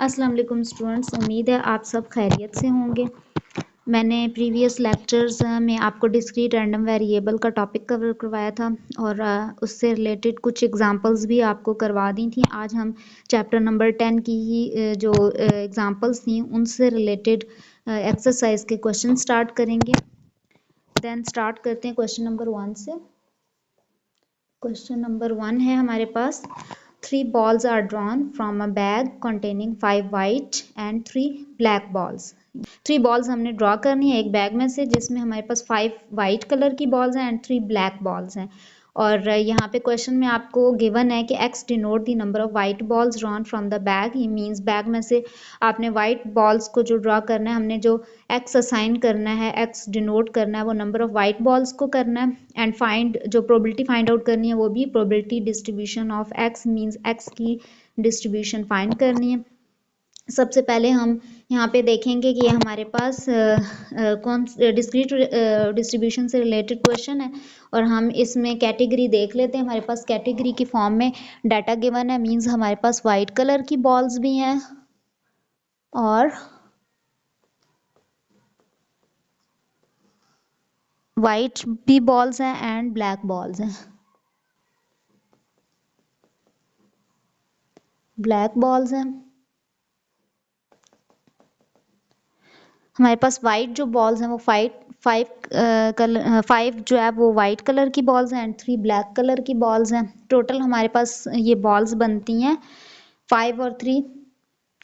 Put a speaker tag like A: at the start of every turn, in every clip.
A: अस्सलाम वालेकुम स्टूडेंट्स, उम्मीद है आप सब खैरियत से होंगे। मैंने प्रीवियस लेक्चर्स में आपको डिस्क्रीट रैंडम वेरिएबल का टॉपिक कवर करवाया था और उससे रिलेटेड कुछ एग्जांपल्स भी आपको करवा दी थी। आज हम चैप्टर नंबर 10 की ही जो एग्जांपल्स थी उनसे रिलेटेड एक्सरसाइज के क्वेश्चन स्टार्ट करेंगे। देन स्टार्ट करते हैं क्वेश्चन नंबर 1 से। क्वेश्चन नंबर 1 है हमारे पास, 3 balls are drawn from a bag containing 5 white and 3 black balls। 3 balls हमने ड्रॉ करनी है एक बैग में से, जिसमें हमारे पास 5 वाइट कलर की बॉल्स हैं एंड 3 ब्लैक बॉल्स हैं। और यहाँ पे क्वेश्चन में आपको गिवन है कि x denote the number of white balls drawn from the bag. ये मींस बैग में से आपने वाइट बॉल्स को जो ड्रॉ करना है, हमने जो x असाइन करना है, x डिनोट करना है, वो नंबर ऑफ वाइट बॉल्स को करना है। एंड फाइंड, जो प्रोबेबिलिटी फाइंड आउट करनी है वो भी probability distribution of x, means x की डिस्ट्रीब्यूशन फाइंड करनी है। सबसे पहले हम यहाँ पे देखेंगे कि ये हमारे पास कौन डिस्क्रीट डिस्ट्रीब्यूशन से रिलेटेड क्वेश्चन है और हम इसमें कैटेगरी देख लेते हैं। हमारे पास कैटेगरी की फॉर्म में डाटा गिवन है, मींस हमारे पास वाइट कलर की बॉल्स भी हैं और वाइट भी बॉल्स हैं एंड ब्लैक बॉल्स हैं, ब्लैक बॉल्स हैं। हमारे पास वाइट जो बॉल्स हैं वो फाइव जो है वो वाइट कलर की बॉल्स हैं एंड 3 ब्लैक कलर की बॉल्स हैं। टोटल हमारे पास ये बॉल्स बनती हैं 5 और 3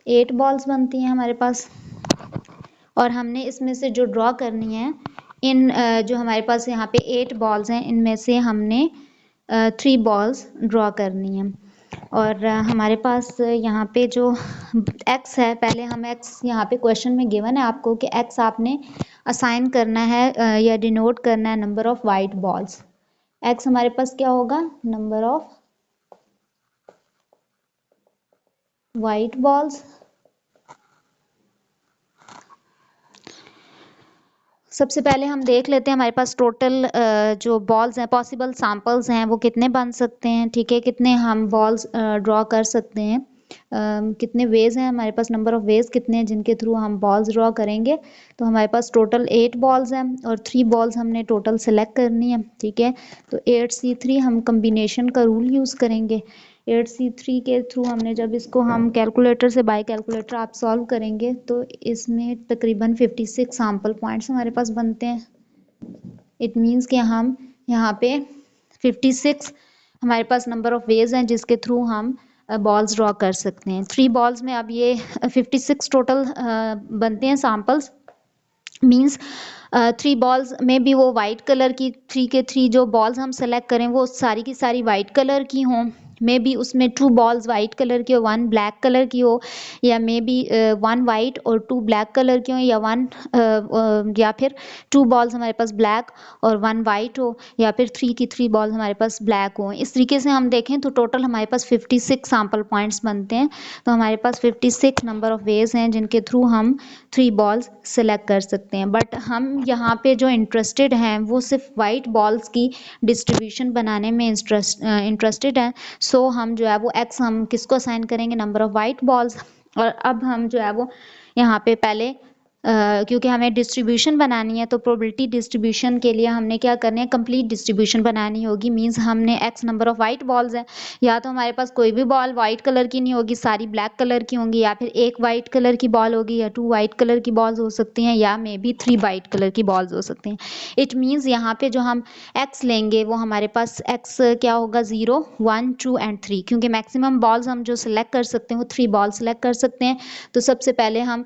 A: 8 बॉल्स बनती हैं हमारे पास। और हमने इसमें से जो ड्रॉ करनी है, इन जो हमारे पास यहाँ पे 8 बॉल्स हैं, इनमें से हमने 3 बॉल्स ड्रॉ करनी है। और हमारे पास यहाँ पे जो x है, पहले हम x यहाँ पे क्वेश्चन में गिवन है आपको कि x आपने असाइन करना है या डिनोट करना है number of white balls. x हमारे पास क्या होगा, नंबर ऑफ वाइट बॉल्स। सबसे पहले हम देख लेते हैं हमारे पास टोटल जो बॉल्स हैं, पॉसिबल सैंपल्स हैं, वो कितने बन सकते हैं। ठीक है, कितने हम बॉल्स ड्रॉ कर सकते हैं, कितने वेज हैं हमारे पास, नंबर ऑफ वेज कितने हैं जिनके थ्रू हम बॉल्स ड्रॉ करेंगे। तो हमारे पास टोटल 8 बॉल्स हैं और 3 बॉल्स हमने टोटल सेलेक्ट करनी है। ठीक है, तो 8C3 हम कम्बिनेशन का रूल यूज़ करेंगे। 8C3 के थ्रू हमने जब इसको हम कैलकुलेटर से, बाय कैलकुलेटर आप सॉल्व करेंगे तो इसमें तकरीबन 56 सैम्पल पॉइंट्स हमारे पास बनते हैं। इट मीन्स कि हम यहाँ पे 56 हमारे पास नंबर ऑफ वेज हैं जिसके थ्रू हम बॉल्स ड्रॉ कर सकते हैं। 3 बॉल्स में अब ये 56 टोटल बनते हैं सैम्पल्स, मीन्स 3 बॉल्स में भी वो वाइट कलर की 3 के 3 जो बॉल्स हम सेलेक्ट करें वो सारी की सारी वाइट कलर की हों। मे बी उसमें 2 बॉल्स वाइट कलर की हो, 1 ब्लैक कलर की हो, या मे बी 1 वाइट और 2 ब्लैक कलर की हो, या फिर 2 बॉल्स हमारे पास ब्लैक और 1 वाइट हो, या फिर 3 की 3 बॉल्स हमारे पास ब्लैक हो। इस तरीके से हम देखें तो टोटल हमारे पास 56 सैम्पल पॉइंट्स बनते हैं। तो हमारे पास 56 नंबर ऑफ वेज हैं जिनके थ्रू हम 3 बॉल्स सेलेक्ट कर सकते हैं। बट हम यहाँ पे जो इंटरेस्टेड हैं वो सिर्फ वाइट बॉल्स की डिस्ट्रीब्यूशन बनाने में इंटरेस्टेड हैं। सो हम जो है वो x हम किसको असाइन करेंगे, नंबर ऑफ वाइट बॉल्स। और अब हम जो है वो यहाँ पे पहले क्योंकि हमें डिस्ट्रीब्यूशन बनानी है तो प्रोबेबिलिटी डिस्ट्रीब्यूशन के लिए हमने क्या करना है, कंप्लीट डिस्ट्रीब्यूशन बनानी होगी। मींस हमने x number of white balls है, या तो हमारे पास कोई भी बॉल वाइट कलर की नहीं होगी, सारी ब्लैक कलर की होंगी, या फिर एक वाइट कलर की बॉल होगी, या 2 वाइट कलर की बॉल्स हो सकती हैं, या मे बी 3 वाइट कलर की बॉल्स हो सकती हैं। इट मीन्स यहाँ पे जो हम x लेंगे वो हमारे पास x क्या होगा, 0 1 2 एंड 3, क्योंकि मैक्सिमम बॉल्स हम जो सिलेक्ट कर सकते हैं वो 3 बॉल सिलेक्ट कर सकते हैं। तो सबसे पहले हम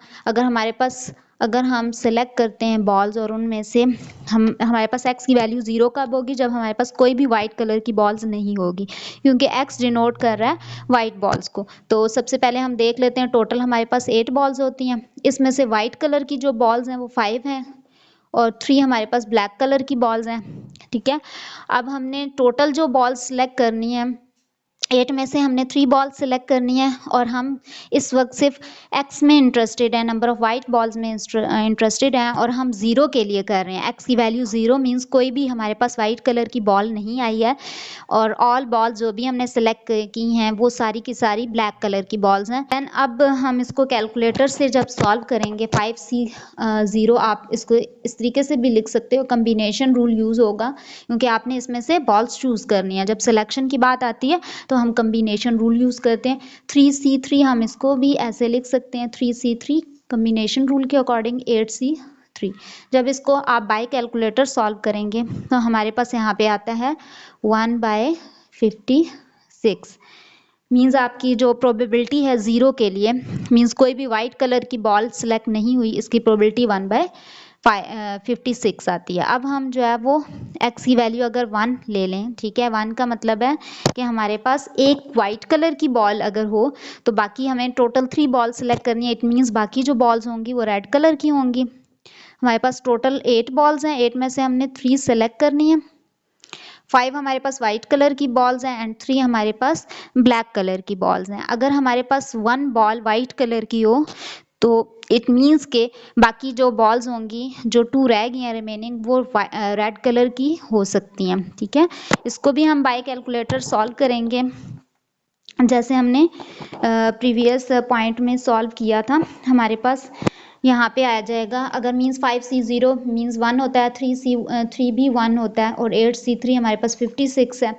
A: अगर हम सेलेक्ट करते हैं बॉल्स और उनमें से हमारे पास x की वैल्यू 0 कब होगी, जब हमारे पास कोई भी वाइट कलर की बॉल्स नहीं होगी, क्योंकि x डिनोट कर रहा है वाइट बॉल्स को। तो सबसे पहले हम देख लेते हैं, टोटल हमारे पास 8 बॉल्स होती हैं, इसमें से वाइट कलर की जो बॉल्स हैं वो 5 हैं और 3 हमारे पास ब्लैक कलर की बॉल्स हैं। ठीक है, अब हमने टोटल जो बॉल्स सेलेक्ट करनी है 8 में से हमने 3 बॉल सेलेक्ट करनी है और हम इस वक्त सिर्फ एक्स में इंटरेस्टेड है, नंबर ऑफ वाइट बॉल्स में इंटरेस्टेड हैं और हम ज़ीरो के लिए कर रहे हैं। एक्स की वैल्यू ज़ीरो मींस कोई भी हमारे पास वाइट कलर की बॉल नहीं आई है और ऑल बॉल जो भी हमने सेलेक्ट की हैं वो सारी की सारी ब्लैक कलर की बॉल्स हैं। दैन अब हम इसको कैलकुलेटर से जब सॉल्व करेंगे 5C0, आप इसको इस तरीके से भी लिख सकते हो, कम्बिनेशन रूल यूज़ होगा क्योंकि आपने इसमें से बॉल्स चूज़ करनी है। जब सिलेक्शन की बात आती है तो हम कम्बिनेशन रूल यूज़ करते हैं। 3C3 हम इसको भी ऐसे लिख सकते हैं, 3C3 कम्बिनेशन रूल के अकॉर्डिंग 8C3। जब इसको आप बाय कैलकुलेटर सॉल्व करेंगे तो हमारे पास यहाँ पे आता है 1/56 मीन्स आपकी जो प्रोबेबिलिटी है ज़ीरो के लिए, मीन्स कोई भी वाइट कलर की बॉल सेलेक्ट नहीं हुई, इसकी प्रोबेबिलिटी 1/56 आती है। अब हम जो है वो एक्स की वैल्यू अगर 1 ले लें, ठीक है, 1 का मतलब है कि हमारे पास एक वाइट कलर की बॉल अगर हो तो बाकी हमें टोटल 3 बॉल सेलेक्ट करनी है। इट मीन्स बाकी जो बॉल्स होंगी वो रेड कलर की होंगी। हमारे पास टोटल 8 बॉल्स हैं, 8 में से हमने 3 सेलेक्ट करनी है। 5 हमारे पास वाइट कलर की बॉल्स हैं एंड 3 हमारे पास ब्लैक कलर की बॉल्स हैं। अगर हमारे पास 1 बॉल वाइट कलर की हो तो इट मीन्स के बाकी जो बॉल्स होंगी, जो 2 रह गई हैं रिमेनिंग, वो रेड कलर की हो सकती हैं, ठीक है। इसको भी हम बाय कैलकुलेटर सॉल्व करेंगे जैसे हमने प्रीवियस पॉइंट में सॉल्व किया था। हमारे पास यहाँ पे आ जाएगा, अगर मीन्स 5C0 मीन्स 1 होता है, 3 भी 1 होता है और 8C3 हमारे पास 56 है।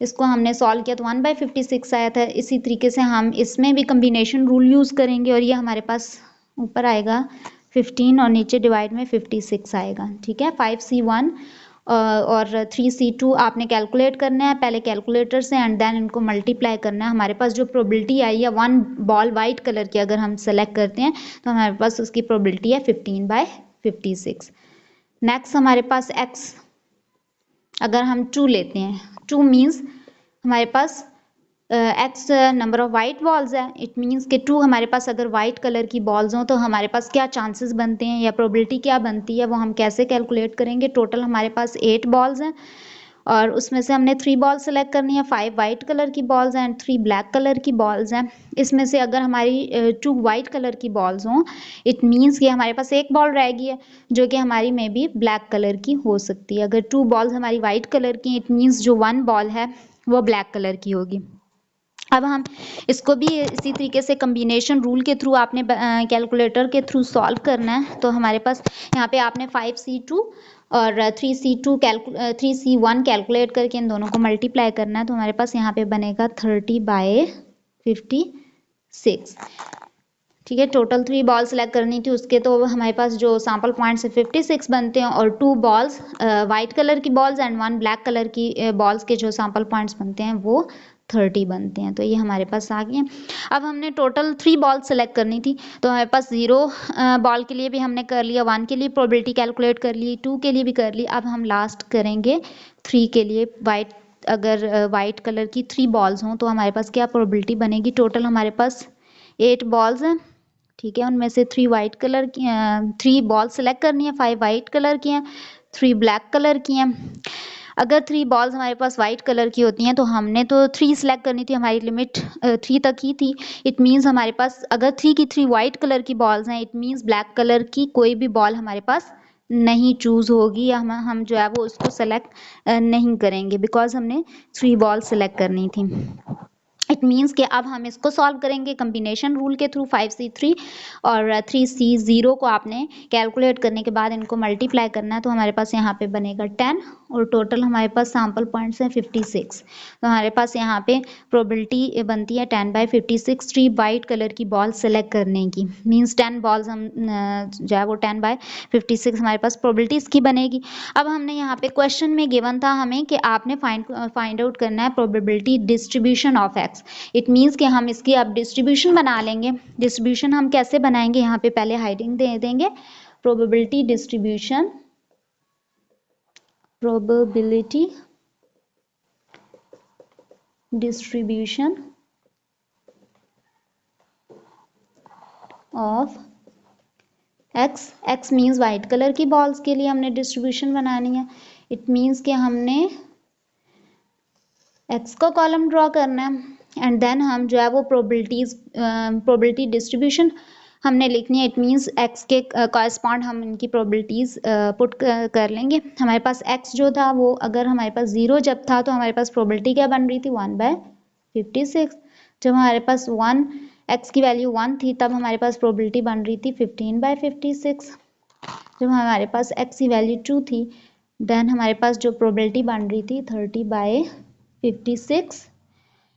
A: इसको हमने सॉल्व किया तो 1/56 आया था। इसी तरीके से हम इसमें भी कम्बिनेशन रूल यूज़ करेंगे और ये हमारे पास ऊपर आएगा 15 और नीचे डिवाइड में 56 आएगा, ठीक है। 5C1 और 3C2 आपने कैलकुलेट करना है पहले कैलकुलेटर से एंड देन इनको मल्टीप्लाई करना है। हमारे पास जो प्रोबेबिलिटी आई है 1 बॉल वाइट कलर की अगर हम सेलेक्ट करते हैं तो हमारे पास उसकी प्रोबेबिलिटी है 15/56। नेक्स्ट हमारे पास x अगर हम 2 लेते हैं, 2 मीन्स हमारे पास x number of white balls है। इट मीन्स कि 2 हमारे पास अगर वाइट कलर की बॉल्स हों तो हमारे पास क्या चांसेस बनते हैं या प्रोबेबिलिटी क्या बनती है वो हम कैसे कैलकुलेट करेंगे। टोटल हमारे पास 8 बॉल्स हैं और उसमें से हमने 3 बॉल सेलेक्ट करनी है। 5 वाइट कलर की बॉल्स हैं एंड 3 ब्लैक कलर की बॉल्स हैं। इसमें से अगर हमारी 2 वाइट कलर की बॉल्स हों इट मीन्स कि हमारे पास एक बॉल रह गई है जो कि हमारी में भी ब्लैक कलर की हो सकती है। अगर 2 बॉल्स हमारी वाइट कलर की इट मीन्स जो 1 बॉल है वो ब्लैक कलर की होगी। अब हम इसको भी इसी तरीके से कम्बिनेशन रूल के थ्रू आपने कैलकुलेटर के थ्रू सॉल्व करना है। तो हमारे पास यहाँ पे आपने 5C2 और 3C1 कैलकुलेट करके इन दोनों को मल्टीप्लाई करना है। तो हमारे पास यहाँ पे बनेगा 30/56, ठीक है। टोटल 3 बॉल सेलेक्ट करनी थी उसके, तो हमारे पास जो सैम्पल पॉइंट्स है 56 बनते हैं और 2 बॉल्स वाइट कलर की बॉल्स एंड 1 ब्लैक कलर की बॉल्स के जो सैम्पल पॉइंट्स बनते हैं वो 30 बनते हैं। तो ये हमारे पास आ गए हैं। अब हमने टोटल 3 बॉल सेलेक्ट करनी थी तो हमारे पास 0 बॉल के लिए भी हमने कर लिया, 1 के लिए प्रोबेबिलिटी कैलकुलेट कर ली, 2 के लिए भी कर ली। अब हम लास्ट करेंगे 3 के लिए। अगर वाइट कलर की 3 बॉल्स हों तो हमारे पास क्या प्रोबेबिलिटी बनेगी। टोटल हमारे पास 8 बॉल्स हैं, ठीक है। उनमें से 3 वाइट कलर की 3 बॉल सेलेक्ट करनी है, 5 वाइट कलर की हैं, 3 ब्लैक कलर की हैं। अगर 3 बॉल्स हमारे पास वाइट कलर की होती हैं तो हमने तो 3 सेलेक्ट करनी थी, हमारी लिमिट 3 तक ही थी। इट मीन्स हमारे पास अगर 3 की 3 वाइट कलर की बॉल्स हैं इट मीन्स ब्लैक कलर की कोई भी बॉल हमारे पास नहीं चूज़ होगी या हम जो है वो उसको सेलेक्ट नहीं करेंगे बिकॉज हमने 3 बॉल सेलेक्ट करनी थी। इट मीन्स कि अब हम इसको सॉल्व करेंगे कम्बिनेशन रूल के थ्रू। 5C3 और 3C0 को आपने कैलकुलेट करने के बाद इनको मल्टीप्लाई करना है। तो हमारे पास यहाँ पे बनेगा 10 और टोटल हमारे पास सैम्पल पॉइंट्स हैं 56। तो हमारे पास यहाँ पे प्रोबेबिलिटी बनती है 10/56 3 वाइट कलर की बॉल सेलेक्ट करने की। मीन्स 10 बॉल्स हम जो है वो 10/56 हमारे पास प्रोबेबिलिटी इसकी बनेगी। अब हमने यहाँ पे क्वेश्चन में गिवन था हमें कि आपने फाइंड आउट करना है probability distribution of x. It means कि हम इसकी अब डिस्ट्रीब्यूशन बना लेंगे। डिस्ट्रीब्यूशन हम कैसे बनाएंगे, यहाँ पे पहले हाइडिंग दे देंगे। Probability distribution, probability distribution of x. X means white colour की बॉल्स के लिए हमने डिस्ट्रीब्यूशन बनानी है। इट मीन्स कि हमने एक्स का कॉलम ड्रॉ करना है एंड देन हम जो है वो प्रोबेबिलिटी डिस्ट्रीब्यूशन हमने लिखनी है। इट मीन्स एक्स के कॉरस्पॉन्ड हम इनकी प्रोबेबिलिटीज़ पुट कर लेंगे। हमारे पास एक्स जो था वो अगर हमारे पास 0 जब था तो हमारे पास प्रोबेबिलिटी क्या बन रही थी 1/56। जब हमारे पास 1 एक्स की वैल्यू 1 थी तब हमारे पास प्रोबेबिलिटी बन रही थी 15/56। जब हमारे पास एक्स की वैल्यू 2 थी देन हमारे पास जो प्रोबेबिलिटी बन रही थी 30/56।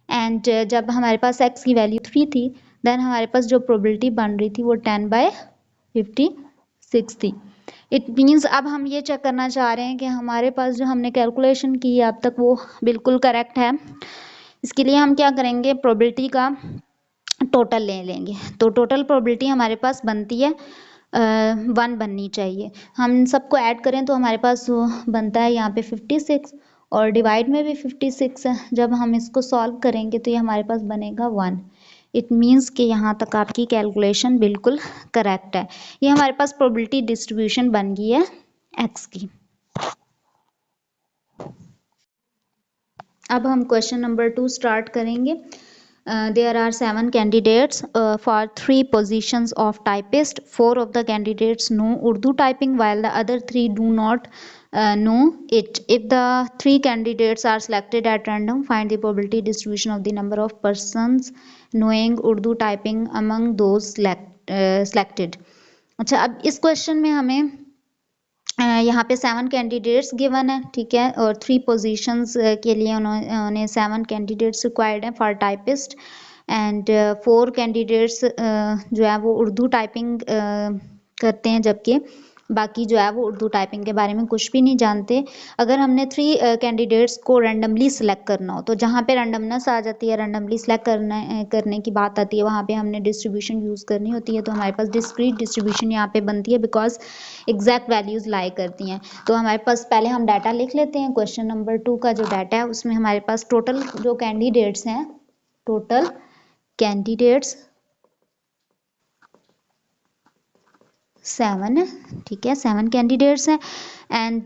A: एंड जब हमारे पास x की वैल्यू 3 थी देन हमारे पास जो प्रोबेबिलिटी बन रही थी वो 10/56 थी। इट मीन्स अब हम ये चेक करना चाह रहे हैं कि हमारे पास जो हमने कैलकुलेशन की है अब तक वो बिल्कुल करेक्ट है। इसके लिए हम क्या करेंगे, प्रोबेबिलिटी का टोटल ले लेंगे। तो टोटल प्रोबेबिलिटी हमारे पास बनती है 1 बननी चाहिए। हम सबको ऐड करें तो हमारे पास बनता है यहाँ पे 56 और डिवाइड में भी 56 है। जब हम इसको सॉल्व करेंगे तो ये हमारे पास बनेगा 1। इट मीन्स कि यहाँ तक आपकी कैलकुलेशन बिल्कुल करेक्ट है। ये हमारे पास प्रोबेबिलिटी डिस्ट्रीब्यूशन बन गई है एक्स की। अब हम क्वेश्चन नंबर 2 स्टार्ट करेंगे। There are 7 candidates for 3 positions of typist. 4 of the candidates know Urdu typing while the other 3 do not know it. If the 3 candidates are selected at random, find the probability distribution of the number of persons knowing Urdu typing among those selected. अच्छा, अब इस question में हमें यहाँ पे 7 candidates given है, ठीक है, और 3 पोजीशंस के लिए उन्होंने 7 कैंडिडेट्स रिक्वायर्ड हैं फॉर टाइपिस्ट एंड 4 कैंडिडेट्स जो है वो उर्दू टाइपिंग करते हैं, जबकि बाकी जो है वो उर्दू टाइपिंग के बारे में कुछ भी नहीं जानते। अगर हमने 3 कैंडिडेट्स को रैंडमली सिलेक्ट करना हो तो जहाँ पे रैंडमनेस आ जाती है, रैंडमली सिलेक्ट करने की बात आती है, वहाँ पे हमने डिस्ट्रीब्यूशन यूज़ करनी होती है। तो हमारे पास डिस्क्रीट डिस्ट्रीब्यूशन यहाँ पे बनती है बिकॉज एग्जैक्ट वैल्यूज़ लाई करती हैं। तो हमारे पास पहले हम डाटा लिख लेते हैं। क्वेश्चन नंबर 2 का जो डाटा है उसमें हमारे पास टोटल जो कैंडिडेट्स हैं, टोटल कैंडिडेट्स 7 है, ठीक है, 7 कैंडिडेट्स हैं एंड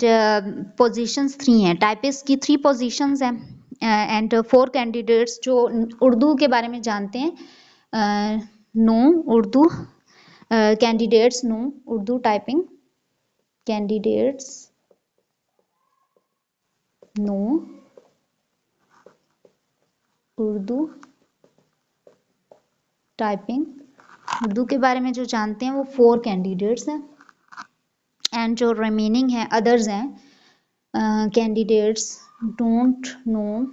A: पोजीशंस 3 हैं। टाइपिस्ट की 3 पोजीशंस हैं एंड 4 कैंडिडेट्स जो उर्दू के बारे में जानते हैं, no Urdu candidates no Urdu typing, candidates no Urdu typing, Urdu के बारे में जो जानते हैं वो 4 कैंडिडेट्स हैं एंड जो रिमेनिंग है अदर्स हैं candidates don't know,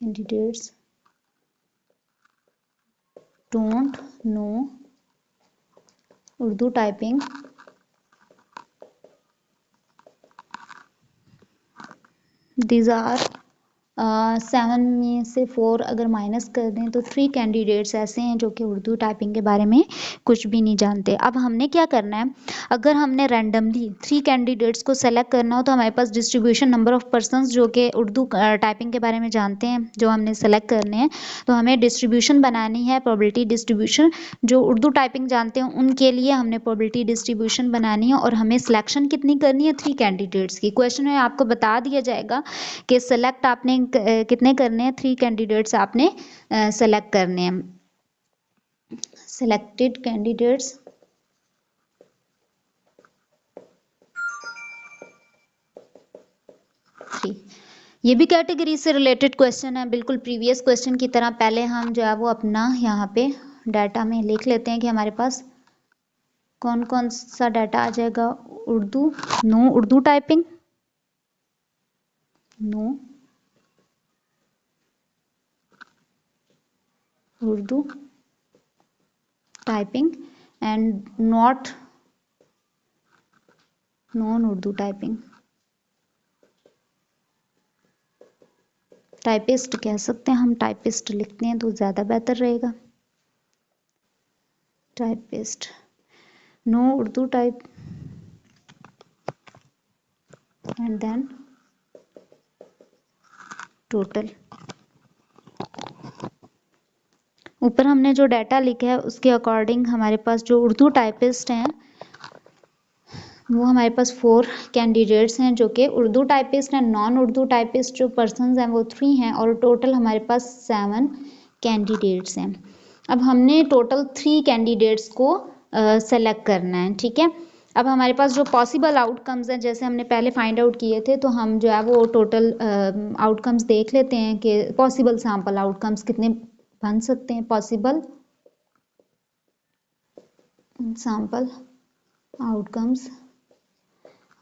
A: candidates don't know Urdu typing. These are 7 में से 4 अगर माइनस कर दें तो 3 कैंडिडेट्स ऐसे हैं जो कि उर्दू टाइपिंग के बारे में कुछ भी नहीं जानते। अब हमने क्या करना है, अगर हमने रैंडमली 3 कैंडिडेट्स को सेलेक्ट करना हो तो हमारे पास डिस्ट्रीब्यूशन नंबर ऑफ पर्सनस जो कि उर्दू टाइपिंग के बारे में जानते हैं जो हमने सेलेक्ट करने हैं, तो हमें डिस्ट्रीब्यूशन बनानी है, प्रोबेबिलिटी डिस्ट्रीब्यूशन। जो उर्दू टाइपिंग जानते हैं उनके लिए हमने प्रोबेबिलिटी डिस्ट्रीब्यूशन बनानी है और हमें सिलेक्शन कितनी करनी है, 3 कैंडिडेट्स की। क्वेश्चन में आपको बता दिया जाएगा कि सेलेक्ट आपने कितने करने हैं, 3 कैंडिडेट्स आपने सेलेक्ट करने हैं। सेलेक्टेड कैंडिडेट्स ये भी कैटेगरी से रिलेटेड क्वेश्चन है, बिल्कुल प्रीवियस क्वेश्चन की तरह। पहले हम जो है वो अपना यहाँ पे डाटा में लिख लेते हैं कि हमारे पास कौन कौन सा डाटा आ जाएगा। Urdu no Urdu typing, no Urdu typing and not non Urdu typing. Typist कह सकते हैं हम, टाइपिस्ट लिखते हैं तो ज़्यादा बेहतर रहेगा। Typist no Urdu type and then total. ऊपर हमने जो डाटा लिखा है उसके अकॉर्डिंग हमारे पास जो उर्दू टाइपिस्ट हैं वो हमारे पास 4 कैंडिडेट्स हैं जो कि उर्दू टाइपिस्ट हैं। नॉन उर्दू टाइपिस्ट जो पर्सनस हैं वो 3 हैं और टोटल हमारे पास 7 कैंडिडेट्स हैं। अब हमने टोटल 3 कैंडिडेट्स को सेलेक्ट करना है, ठीक है। अब हमारे पास जो पॉसिबल आउटकम्स हैं जैसे हमने पहले फाइंड आउट किए थे, तो हम जो है वो टोटल आउटकम्स देख लेते हैं कि पॉसिबल सैम्पल आउटकम्स कितने बन सकते हैं। पॉसिबल सैम्पल आउटकम्स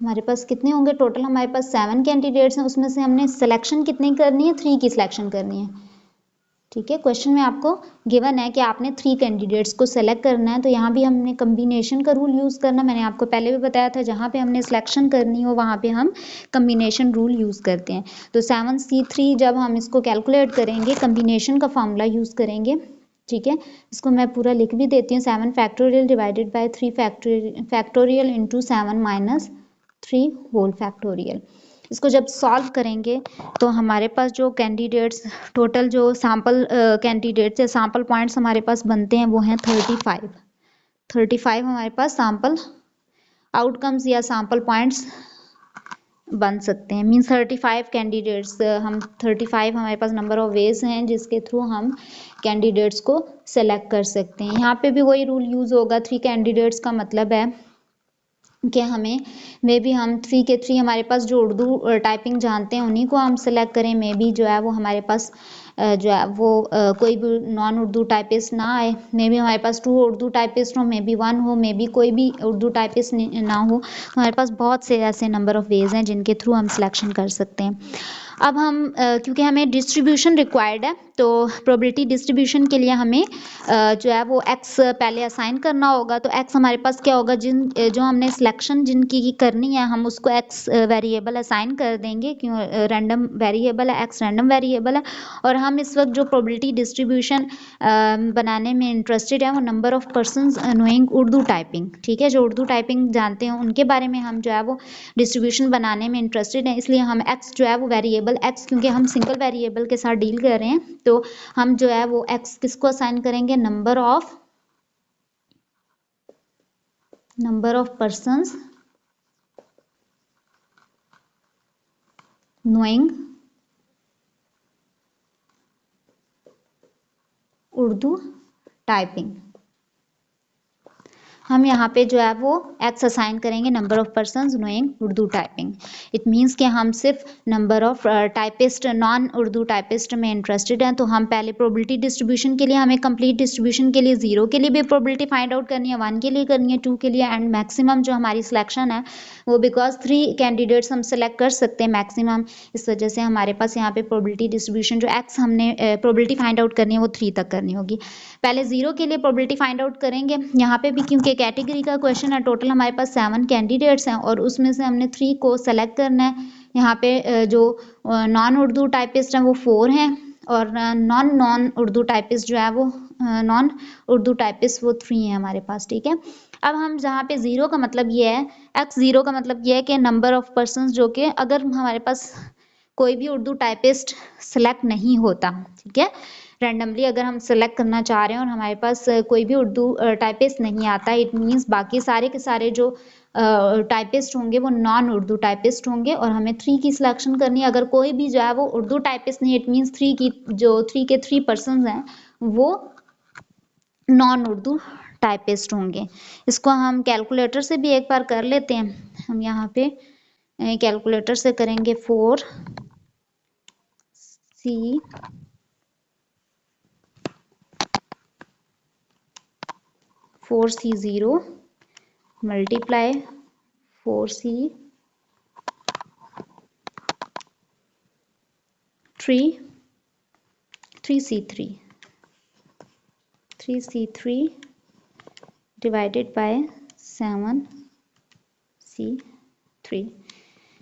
A: हमारे पास कितने होंगे टोटल? हमारे पास 7 कैंडिडेट्स हैं, उसमें से हमने सिलेक्शन कितनी करनी है? 3 की सिलेक्शन करनी है, ठीक है। क्वेश्चन में आपको गिवन है कि आपने 3 कैंडिडेट्स को सेलेक्ट करना है, तो यहाँ भी हमने कम्बिनेशन का रूल यूज़ करना। मैंने आपको पहले भी बताया था, जहाँ पे हमने सिलेक्शन करनी हो वहाँ पे हम कम्बिनेशन रूल यूज़ करते हैं। तो 7C3 जब हम इसको कैलकुलेट करेंगे कम्बिनेशन का फॉर्मूला यूज़ करेंगे, ठीक है। इसको मैं पूरा लिख भी देती हूँ। 7 factorial divided by 3 factorial into 7 minus 3 whole factorial. इसको जब सॉल्व करेंगे तो हमारे पास जो कैंडिडेट्स टोटल जो सैम्पल कैंडिडेट्स या सैम्पल पॉइंट्स हमारे पास बनते हैं वो हैं 35 हमारे पास सैम्पल आउटकम्स या सैम्पल पॉइंट्स बन सकते हैं। मीन्स 35 कैंडिडेट्स, हम 35 हमारे पास नंबर ऑफ वेज हैं जिसके थ्रू हम कैंडिडेट्स को सेलेक्ट कर सकते हैं। यहाँ पे भी वही रूल यूज़ होगा। 3 कैंडिडेट्स का मतलब है कि हमें मे बी हम 3 के 3 हमारे पास जो उर्दू टाइपिंग जानते हैं उन्हीं को हम सेलेक्ट करें। मे बी जो है वो हमारे पास जो है वो कोई भी नॉन उर्दू टाइपिस्ट ना आए। मे बी हमारे पास 2 उर्दू टाइपिस्ट हो, मे बी 1 हो, मे बी कोई भी उर्दू टाइपिस्ट ना हो। हमारे पास बहुत से ऐसे नंबर ऑफ़ वेज हैं जिनके थ्रू हम सिलेक्शन कर सकते हैं। अब हम क्योंकि हमें डिस्ट्रीब्यूशन रिक्वायर्ड है, तो प्रोबेबिलिटी डिस्ट्रीब्यूशन के लिए हमें जो है वो एक्स पहले असाइन करना होगा। तो एक्स हमारे पास क्या होगा? जो हमने सिलेक्शन जिनकी करनी है हम उसको एक्स वेरिएबल असाइन कर देंगे, क्यों रैंडम वेरिएबल है, एक्स रैंडम वेरिएबल है। और हम इस वक्त जो प्रोबेबिलिटी डिस्ट्रीब्यूशन बनाने में इंटरेस्टेड है वो number of persons knowing Urdu typing, ठीक है। जो उर्दू टाइपिंग जानते हैं उनके बारे में हम जो है वो डिस्ट्रीब्यूशन बनाने में इंटरेस्टेड हैं। इसलिए हम एक्स जो है वो वेरिएबल एक्स, क्योंकि हम सिंगल वेरिएबल के साथ डील कर रहे हैं, तो हम जो है वो एक्स किसको असाइन करेंगे? Number of persons knowing Urdu typing. हम यहाँ पे जो है वो एक्स असाइन करेंगे number of persons knowing Urdu typing. It means कि हम सिर्फ number of typist non Urdu typist में इंटरेस्टेड हैं। तो हम पहले प्रोबेबिलिटी डिस्ट्रीब्यूशन के लिए हमें कंप्लीट डिस्ट्रीब्यूशन के लिए 0 के लिए भी प्रोबेबिलिटी फाइंड आउट करनी है, 1 के लिए करनी है, 2 के लिए, एंड मैक्सिमम जो हमारी सिलेक्शन है वो बिकॉज 3 कैंडिडेट्स हम सेलेक्ट कर सकते हैं मैक्सिमम, इस वजह से हमारे पास यहाँ पे प्रोबेबिलिटी डिस्ट्रीब्यूशन जो एक्स हमने प्रोबेबिलिटी फाइंड आउट करनी है वो 3 तक करनी होगी। पहले 0 के लिए प्रोबेबिलिटी फाइंड आउट करेंगे। यहाँ पे भी क्योंकि कैटेगरी का क्वेश्चन है, टोटल हमारे पास 7 कैंडिडेट्स हैं और उसमें से हमने 3 को सेलेक्ट करना है। यहाँ पे जो नॉन उर्दू टाइपिस्ट हैं वो 4 हैं और नॉन उर्दू टाइपिस्ट जो है वो नॉन उर्दू टाइपिस्ट वो 3 हैं हमारे पास, ठीक है। अब हम जहाँ पे 0 का मतलब ये है, एक्स 0 का मतलब ये है कि नंबर ऑफ पर्सन जो कि अगर हमारे पास कोई भी उर्दू टाइपिस्ट सेलेक्ट नहीं होता, ठीक है, रैंडमली अगर हम सेलेक्ट करना चाह रहे हैं और हमारे पास कोई भी उर्दू टाइपिस्ट नहीं आता, इट मीन्स बाकी सारे के सारे जो टाइपिस्ट होंगे वो नॉन उर्दू टाइपिस्ट होंगे और हमें 3 की सिलेक्शन करनी है। अगर कोई भी जो है वो उर्दू टाइपिस्ट नहीं, इट मीन्स 3 के 3 पर्सन हैं वो नॉन उर्दू टाइपिस्ट होंगे। इसको हम कैलकुलेटर से भी एक बार कर लेते हैं। हम यहाँ पे कैलकुलेटर से करेंगे 4C0 multiply 3C3 divided by 7C3।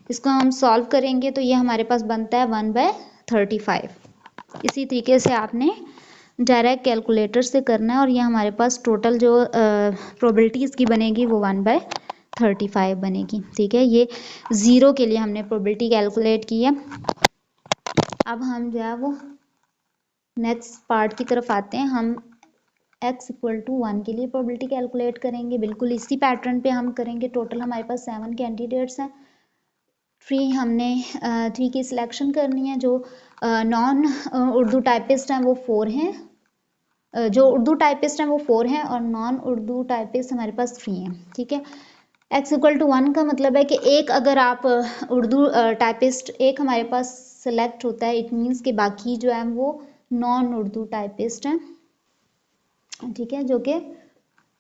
A: इसको हम सॉल्व करेंगे तो ये हमारे पास बनता है 1/35। इसी तरीके से आपने डायरेक्ट कैलकुलेटर से करना है और ये हमारे पास टोटल जो प्रोबेबिलिटीज़ की बनेगी वो 1/35 बनेगी, ठीक है। ये 0 के लिए हमने प्रोबेबिलिटी कैलकुलेट की है। अब हम जो है वो नेक्स्ट पार्ट की तरफ आते हैं। हम x इक्वल टू 1 के लिए प्रोबेबिलिटी कैलकुलेट करेंगे। बिल्कुल इसी पैटर्न पे हम करेंगे। टोटल हमारे पास 7 कैंडिडेट्स हैं। थ्री हमने थ्री की सिलेक्शन करनी है। जो नॉन उर्दू टाइपिस्ट हैं वो 4 हैं, जो उर्दू टाइपिस्ट हैं वो 4 हैं और नॉन उर्दू टाइपिस्ट हमारे पास 3 हैं। ठीक है, x=1 का मतलब है कि एक अगर आप उर्दू टाइपिस्ट एक हमारे पास सेलेक्ट होता है, इट मीन्स कि बाकी जो है वो नॉन उर्दू टाइपिस्ट हैं। ठीक है, जो कि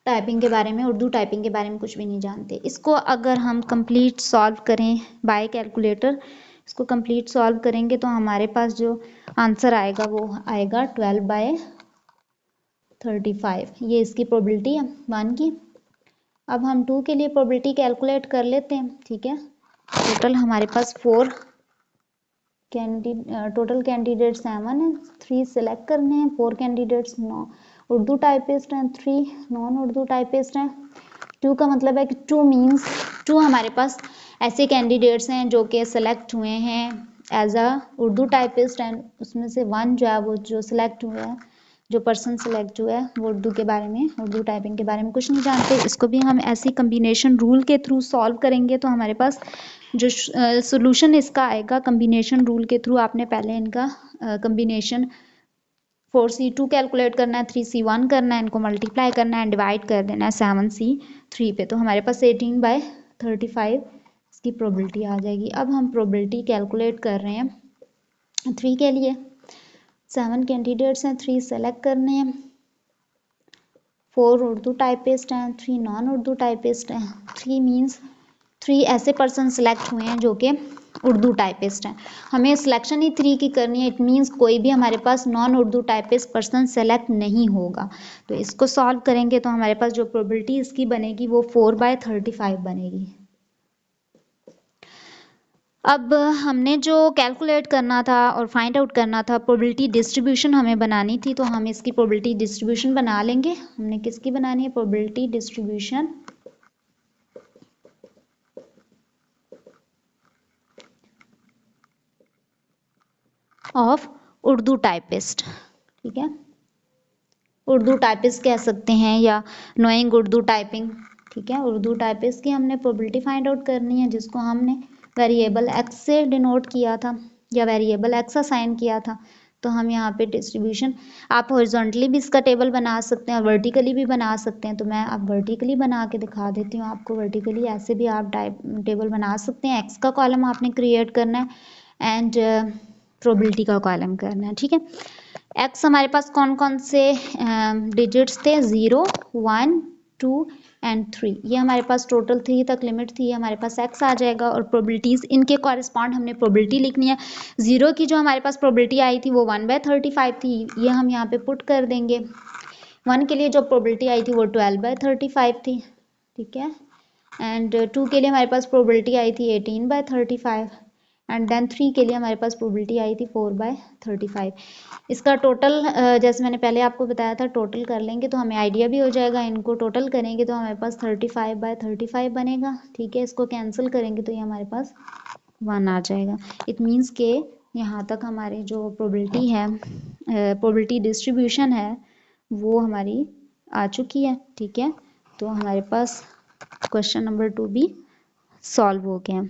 A: टाइपिंग के बारे में, उर्दू टाइपिंग के बारे में कुछ भी नहीं जानते। इसको अगर हम कंप्लीट सॉल्व करें बाय कैलकुलेटर, इसको कंप्लीट सॉल्व करेंगे तो हमारे पास जो आंसर आएगा वो आएगा 12/35। ये इसकी प्रोबेबिलिटी है 1 की। अब हम 2 के लिए प्रोबेबिलिटी कैलकुलेट कर लेते हैं। ठीक है, टोटल हमारे पास टोटल कैंडिडेट 7 है, 3 सेलेक्ट करने हैं, 4 कैंडिडेट्स उर्दू टाइपिस्ट हैं, 3 नॉन उर्दू टाइपिस्ट हैं। 2 का मतलब है कि 2 मीन्स 2 हमारे पास ऐसे कैंडिडेट्स हैं जो कि सेलेक्ट हुए हैं as a Urdu typist, and उसमें से 1 जो है वो जो सिलेक्ट हुआ है, जो पर्सन सेलेक्ट हुआ है वो उर्दू के बारे में, उर्दू टाइपिंग के बारे में कुछ नहीं जानते। इसको भी हम ऐसी कम्बिनेशन रूल के थ्रू सॉल्व करेंगे तो हमारे पास जो सोल्यूशन इसका आएगा कम्बिनेशन रूल के थ्रू। आपने पहले इनका कम्बिनेशन 4C2 कैलकुलेट करना है, 3C1 करना है, इनको मल्टीप्लाई करना है, डिवाइड कर देना है 7C3 पे, तो हमारे पास 18/35 इसकी प्रोबेबिलिटी आ जाएगी। अब हम प्रोबेबिलिटी कैलकुलेट कर रहे हैं 3 के लिए। 7 कैंडिडेट्स हैं, 3 सेलेक्ट करने हैं, 4 उर्दू टाइपिस्ट हैं, 3 नॉन उर्दू टाइपिस्ट हैं। 3 मीन्स 3 ऐसे पर्सन सेलेक्ट हुए हैं जो कि उर्दू टाइपिस्ट हैं। हमें सिलेक्शन ही 3 की करनी है, इट मीन्स कोई भी हमारे पास non Urdu typist person select नहीं होगा। तो इसको सॉल्व करेंगे तो हमारे पास जो प्रोबेबिलिटी इसकी बनेगी वो 4/35 बनेगी। अब हमने जो कैलकुलेट करना था और फाइंड आउट करना था, प्रोबेबिलिटी डिस्ट्रीब्यूशन हमें बनानी थी, तो हम इसकी प्रोबेबिलिटी डिस्ट्रीब्यूशन बना लेंगे। हमने किसकी बनानी है? Probability distribution of Urdu typist. ठीक है, उर्दू टाइपिस्ट कह सकते हैं या नोइंग उर्दू टाइपिंग। ठीक है, उर्दू टाइपिस्ट की हमने प्रोबेबिलिटी फाइंड आउट करनी है, जिसको हमने वेरिएबल एक्स से डिनोट किया था या वेरिएबल एक्स असाइन किया था। तो हम यहाँ पे डिस्ट्रीब्यूशन, आप हॉरिजॉन्टली भी इसका टेबल बना सकते हैं और वर्टिकली भी बना सकते हैं। तो मैं अब वर्टिकली बना के दिखा देती हूँ आपको। वर्टिकली ऐसे भी आप टेबल बना सकते हैं। एक्स का कॉलम आपने क्रिएट करना है एंड प्रोबेबिलिटी का कॉलम करना है। ठीक है, एक्स हमारे पास कौन कौन से डिजिट्स थे? 0, 1, 2 एंड 3। ये हमारे पास टोटल 3 तक लिमिट थी, हमारे पास एक्स आ जाएगा। और प्रोबेबिलिटीज़ इनके कॉरेस्पॉन्ड हमने प्रोबेबिलिटी लिखनी है। 0 की जो हमारे पास प्रोबेबिलिटी आई थी वो 1/35 थी, ये हम यहाँ पे पुट कर देंगे। 1 के लिए जो प्रोबेबिलिटी आई थी वो 12/35 थी। ठीक है, एंड 2 के लिए हमारे पास प्रोबेबिलिटी आई थी 18/35 एंड देन 3 के लिए हमारे पास प्रोबेबिलिटी आई थी 4/35। इसका टोटल जैसे मैंने पहले आपको बताया था, टोटल कर लेंगे तो हमें आइडिया भी हो जाएगा। इनको टोटल करेंगे तो हमारे पास 35/35 बनेगा। ठीक है, इसको कैंसिल करेंगे तो ये हमारे पास 1 आ जाएगा। इट मीन्स के यहाँ तक हमारी जो प्रोबेबिलिटी है, प्रोबेबिलिटी डिस्ट्रीब्यूशन है, वो हमारी आ चुकी है। ठीक है, तो हमारे पास क्वेश्चन नंबर 2 भी सॉल्व हो गया।